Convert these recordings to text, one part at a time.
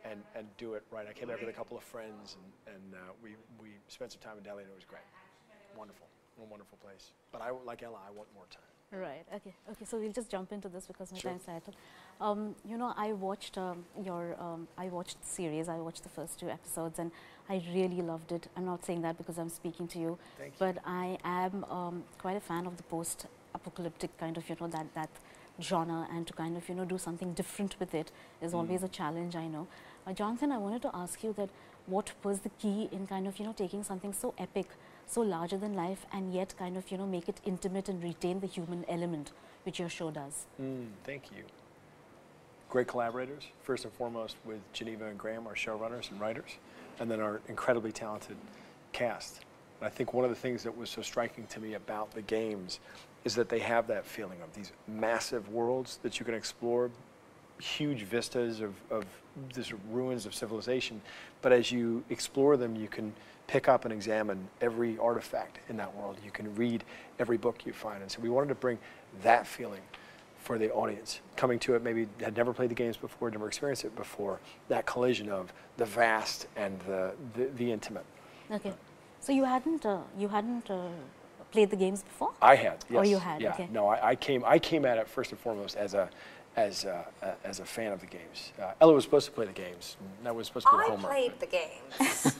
and do it right. I came back with a couple of friends, and we spent some time in Delhi, and it was great. Wonderful. A wonderful place. But like Ella, I want more time. Right. Okay. Okay. So we'll just jump into this because my time's settled. You know, I watched I watched the series. I watched the first 2 episodes, and I really loved it. I'm not saying that because I'm speaking to you, but I am quite a fan of the post-apocalyptic kind of, you know, that genre, and to kind of, you know, do something different with it is always a challenge, I know. Jonathan, I wanted to ask you that what was the key in kind of, you know, taking something so epic, so larger than life, and yet kind of, you know, make it intimate and retain the human element, which your show does? Thank you. Great collaborators, first and foremost with Geneva and Graham, our showrunners and writers, and then our incredibly talented cast. And I think one of the things that was so striking to me about the games is that they have that feeling of these massive worlds that you can explore, huge vistas of these ruins of civilization, but as you explore them, you can pick up and examine every artifact in that world. You can read every book you find. And so we wanted to bring that feeling for the audience coming to it, maybe had never played the games before, never experienced it before, that collision of the vast and the intimate. Okay. So you hadn't played the games before? I had, yes. Oh, you had, yeah. Okay. No, I came at it first and foremost as a fan of the games. Ella was supposed to play the games. That was supposed to be homework. I played the games.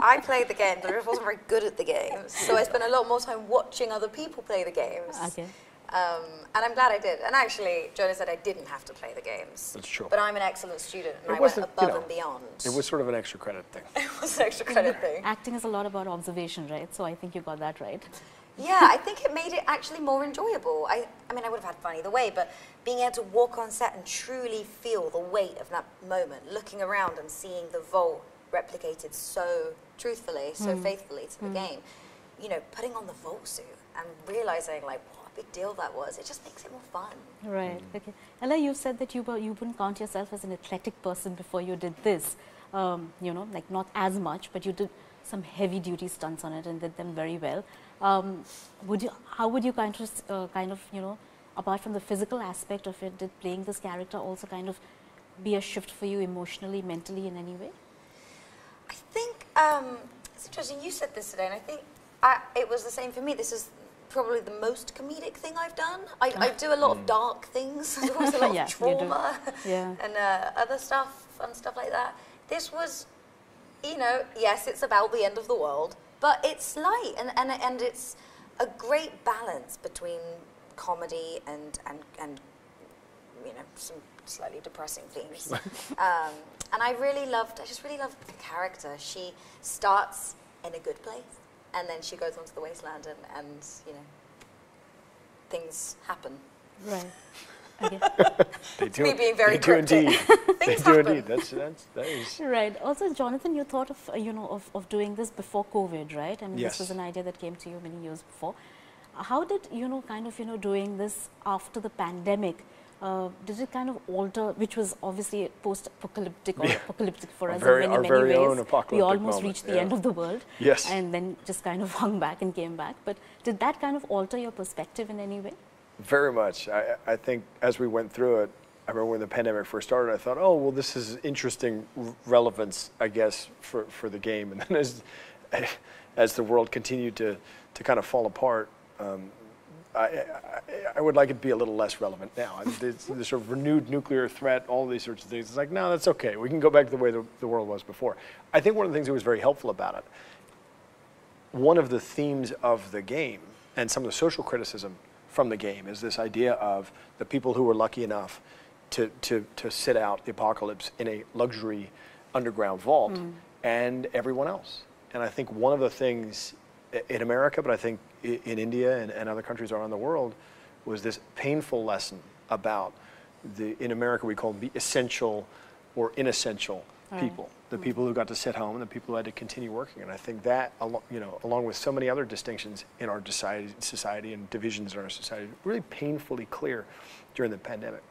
I played the games, but I wasn't very good at the games. So I spent a lot more time watching other people play the games. Okay. And I'm glad I did. And actually, Jonah said I didn't have to play the games. That's true. But I'm an excellent student, and I went above and beyond. It was sort of an extra credit thing. It was an extra credit thing. Acting is a lot about observation, right? So I think you got that right. Yeah, I think it made it actually more enjoyable. I mean, I would have had fun either way, but being able to walk on set and truly feel the weight of that moment, looking around and seeing the vault replicated so truthfully, so faithfully to the game, you know, putting on the vault suit and realizing like what a big deal that was, it just makes it more fun. Right. Okay. Ella, you said that you wouldn't count yourself as an athletic person before you did this. You know, like not as much, but you did some heavy duty stunts on it and did them very well. How would you kind of, you know, apart from the physical aspect of it, did playing this character also kind of be a shift for you emotionally, mentally, in any way? I think it's interesting. You said this today, and I think it was the same for me. This is probably the most comedic thing I've done. I do a lot of dark things. There's always a lot of trauma and other stuff, fun stuff like that. This was, you know, yes, it's about the end of the world, but it's light and it's a great balance between comedy and you know, some slightly depressing themes. And I just really loved the character. She starts in a good place, and then she goes onto the wasteland, and you know, things happen. Right. Okay. They do. Me being very cryptic. They do indeed. They do indeed. That is. Right. Also, Jonathan, you thought of you know of doing this before COVID, right? I mean, yes. This was an idea that came to you many years before. How did you know kind of doing this after the pandemic? Did it kind of alter, which was obviously post-apocalyptic or apocalyptic for us in many ways. We almost reached the end of the world, yes. And then just kind of hung back and came back. But did that kind of alter your perspective in any way? Very much. I think as we went through it, I remember when the pandemic first started, I thought, oh, well, this is interesting relevance, I guess, for the game. And then as the world continued to kind of fall apart, I would like it to be a little less relevant now. The sort of renewed nuclear threat, all these sorts of things. It's like, no, that's okay. We can go back to the way the world was before. I think one of the things that was very helpful about it, one of the themes of the game and some of the social criticism from the game is this idea of the people who were lucky enough to sit out the apocalypse in a luxury underground vault and everyone else. And I think one of the things in America, but I think in India and other countries around the world, was this painful lesson about in America we call them the essential or inessential people, the people who got to sit home and the people who had to continue working. And I think that, along with so many other distinctions in our society and divisions in our society, really painfully clear during the pandemic.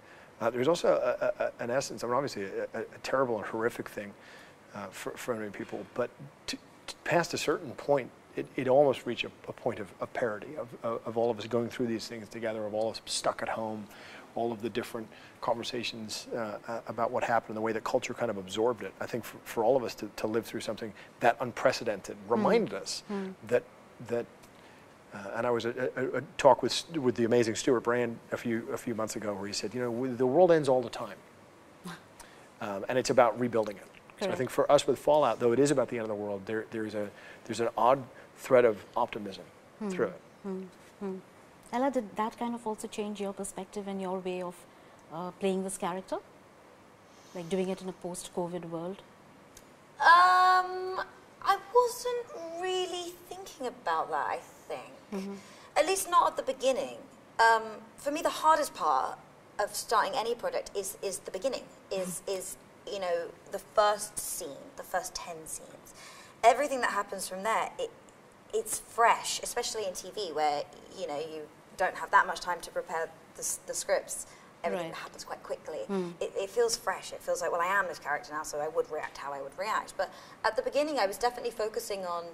There's also an essence, I mean, obviously a terrible and horrific thing for many people, but past a certain point, it almost reached a point of parity, of all of us going through these things together, of all of us stuck at home, all of the different conversations about what happened and the way that culture kind of absorbed it. I think for all of us to live through something that unprecedented reminded us that and I was a talk with the amazing Stuart Brand a few months ago where he said, you know, the world ends all the time, and it's about rebuilding it. Correct. So I think for us with Fallout, though it is about the end of the world, there's an odd thread of optimism through it. Ella, did that kind of also change your perspective and your way of playing this character? Like doing it in a post-COVID world? I wasn't really thinking about that, I think. At least not at the beginning. For me, the hardest part of starting any project is the beginning, is you know, the first scene, the first 10 scenes. Everything that happens from there, it's fresh, especially in TV where, you know, you don't have that much time to prepare the scripts. Everything happens quite quickly. It feels fresh. It feels like, well, I am this character now, so I would react how I would react. But at the beginning, I was definitely focusing on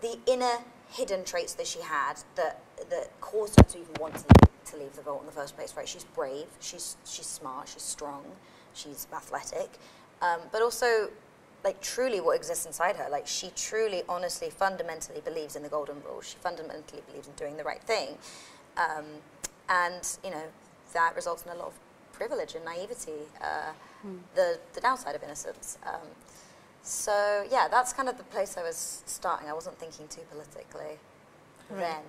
the inner hidden traits that she had that caused her to even want to leave the vault in the first place. Right? She's brave. She's smart. She's strong. She's athletic. But also, like, truly what exists inside her. Like, she truly, honestly, fundamentally believes in the golden rule. She fundamentally believes in doing the right thing. And, you know, that results in a lot of privilege and naivety, the downside of innocence. So, yeah, that's kind of the place I was starting. I wasn't thinking too politically then.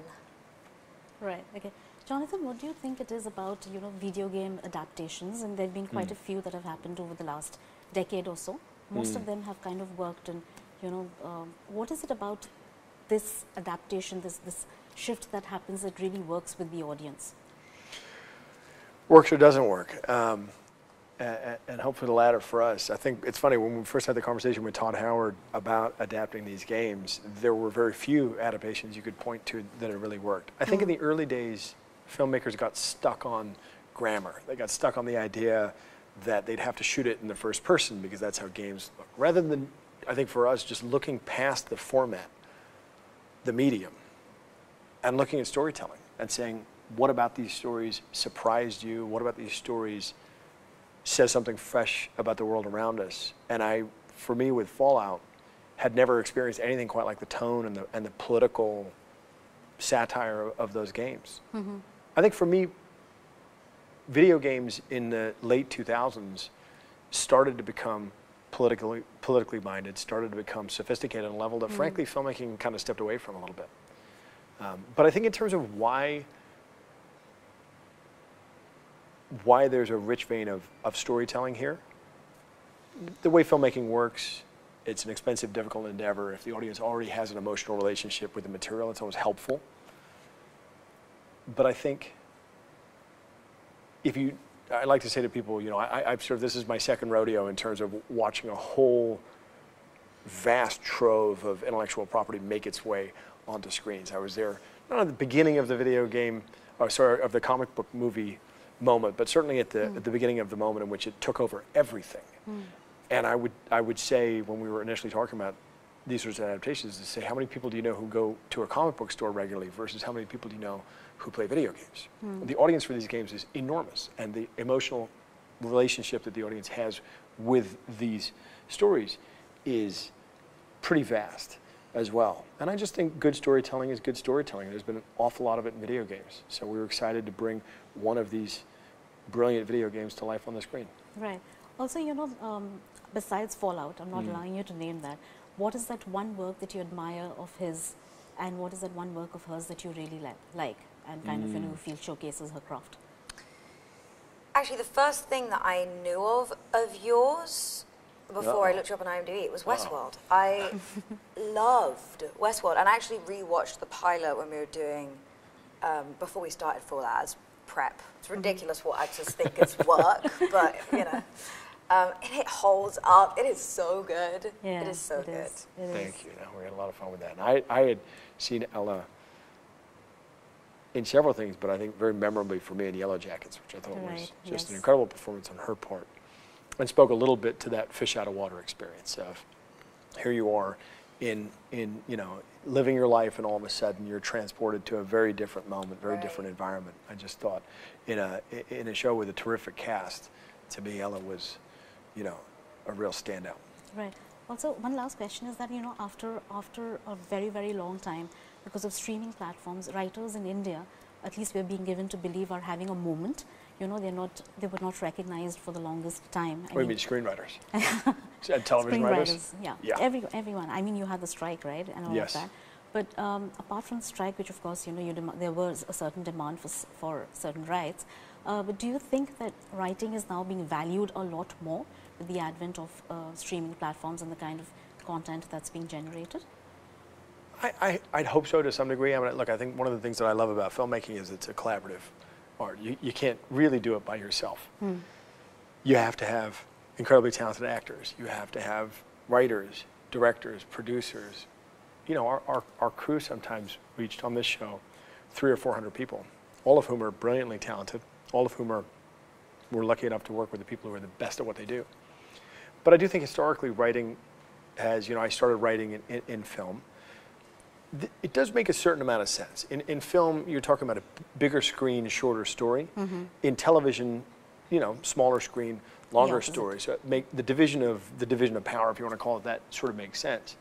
Right, okay. Jonathan, what do you think it is about, you know, video game adaptations? And there have been quite a few that have happened over the last decade or so. Most of them have kind of worked, and, you know, what is it about this adaptation, this shift that happens that really works with the audience? Works or doesn't work, and hopefully the latter for us. I think it's funny, when we first had the conversation with Todd Howard about adapting these games, there were very few adaptations you could point to that it really worked. I think in the early days, filmmakers got stuck on grammar. They got stuck on the idea that they'd have to shoot it in the first person because that's how games look. Rather than, I think for us, just looking past the format, the medium, and looking at storytelling and saying, what about these stories surprised you? What about these stories says something fresh about the world around us? And for me with Fallout, had never experienced anything quite like the tone and the political satire of those games. I think for me, video games in the late 2000s started to become politically minded, started to become sophisticated on a level that frankly filmmaking kind of stepped away from a little bit. But I think in terms of why there's a rich vein of storytelling here, the way filmmaking works, it's an expensive, difficult endeavor. If the audience already has an emotional relationship with the material, it's always helpful. But I think I like to say to people, you know, I've sort of, this is my second rodeo in terms of watching a whole vast trove of intellectual property make its way onto screens. I was there, not at the beginning of the video game, of the comic book movie moment, but certainly at the beginning of the moment in which it took over everything. And I would say, when we were initially talking about these sorts of adaptations, to say, how many people do you know who go to a comic book store regularly versus how many people do you know who play video games? The audience for these games is enormous, and the emotional relationship that the audience has with these stories is pretty vast as well. And I just think good storytelling is good storytelling. There's been an awful lot of it in video games. So we were excited to bring one of these brilliant video games to life on the screen. Right. Also, you know, besides Fallout, I'm not allowing you to name that, what is that one work that you admire of his, and what is that one work of hers that you really like and kind of, you know, feel showcases her craft? Actually, the first thing that I knew of yours before I looked you up on IMDb, it was Westworld. I loved Westworld, and I actually rewatched the pilot when we were doing, before we started Fallout as prep. It's ridiculous what actors think is work, but, you know. And it holds up. It is so good. Yeah, it is so good. Thank you. No, we had a lot of fun with that. And I had seen Ella in several things, but I think very memorably for me in Yellow Jackets, which I thought was just an incredible performance on her part, and spoke a little bit to that fish out of water experience of here you are in you know, living your life, and all of a sudden you're transported to a very different moment, very different environment. I just thought in a show with a terrific cast, to me, Ella was, you know, a real standout. Right. Also, one last question is that, you know, after a very, very long time, because of streaming platforms, writers in India, at least we're being given to believe, are having a moment. You know, they were not recognized for the longest time. What do you mean, screenwriters? And television writers? Yeah. Yeah. Everyone. I mean, you had the strike, right, and all of that. But apart from the strike, which of course, you know, there was a certain demand for certain rights. But do you think that writing is now being valued a lot more with the advent of streaming platforms and the kind of content that's being generated? I'd hope so to some degree. I mean, look, I think one of the things that I love about filmmaking is it's a collaborative art. You can't really do it by yourself. You have to have incredibly talented actors. You have to have writers, directors, producers. You know, our crew sometimes reached on this show 300 or 400 people, all of whom are brilliantly talented, all of whom we're lucky enough to work with the people who are the best at what they do. But I do think historically writing has, you know, I started writing in film. It does make a certain amount of sense. In film, you're talking about a bigger screen, shorter story. In television, you know, smaller screen, longer story. So the division of power, if you want to call it that, sort of makes sense.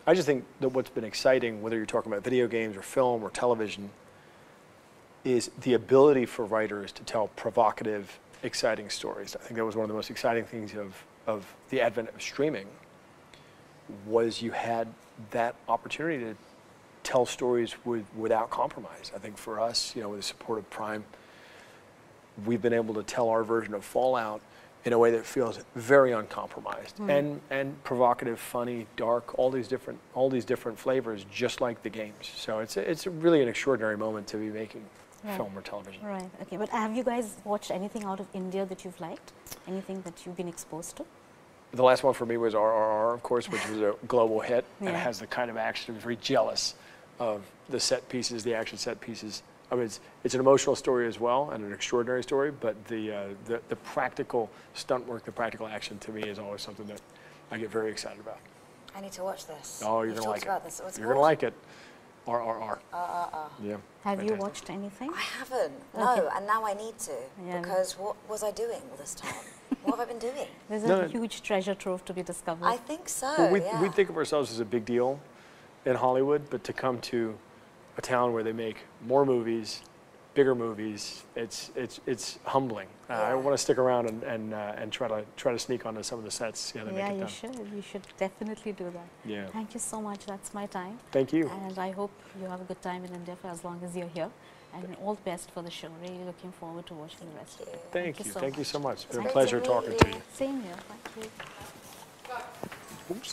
I just think that what's been exciting, whether you're talking about video games or film or television, is the ability for writers to tell provocative, exciting stories. I think that was one of the most exciting things of the advent of streaming, was you had that opportunity to tell stories without compromise. I think for us, you know, with the support of Prime, we've been able to tell our version of Fallout in a way that feels very uncompromised and provocative, funny, dark, all these different flavors, just like the games. So it's really an extraordinary moment to be making film or television. Right. Okay. But have you guys watched anything out of India that you've liked? Anything that you've been exposed to? The last one for me was RRR, of course, which was a global hit, and it has the kind of action. I was very jealous of the set pieces, the action set pieces. I mean, it's an emotional story as well, and an extraordinary story, but the practical stunt work, the practical action, to me is always something that I get very excited about. I need to watch this. Oh, you're going to like it. About this. You're going to like it. RRR. Yeah. Have you watched anything? I haven't, no, and now I need to, because what was I doing all this time? What have I been doing? There's a huge treasure trove to be discovered. I think so, well, we think of ourselves as a big deal in Hollywood, but to come to a town where they make more movies, bigger movies, it's humbling. I want to stick around and try to sneak onto some of the sets. Yeah, you should. You should definitely do that. Yeah. Thank you so much. That's my time. Thank you. And I hope you have a good time in India for as long as you're here. And all the best for the show. Really looking forward to watching the rest of it. Thank you. Thank you so much. It's been a Great pleasure to meet talking you. to you. Same here. Thank you. Oops.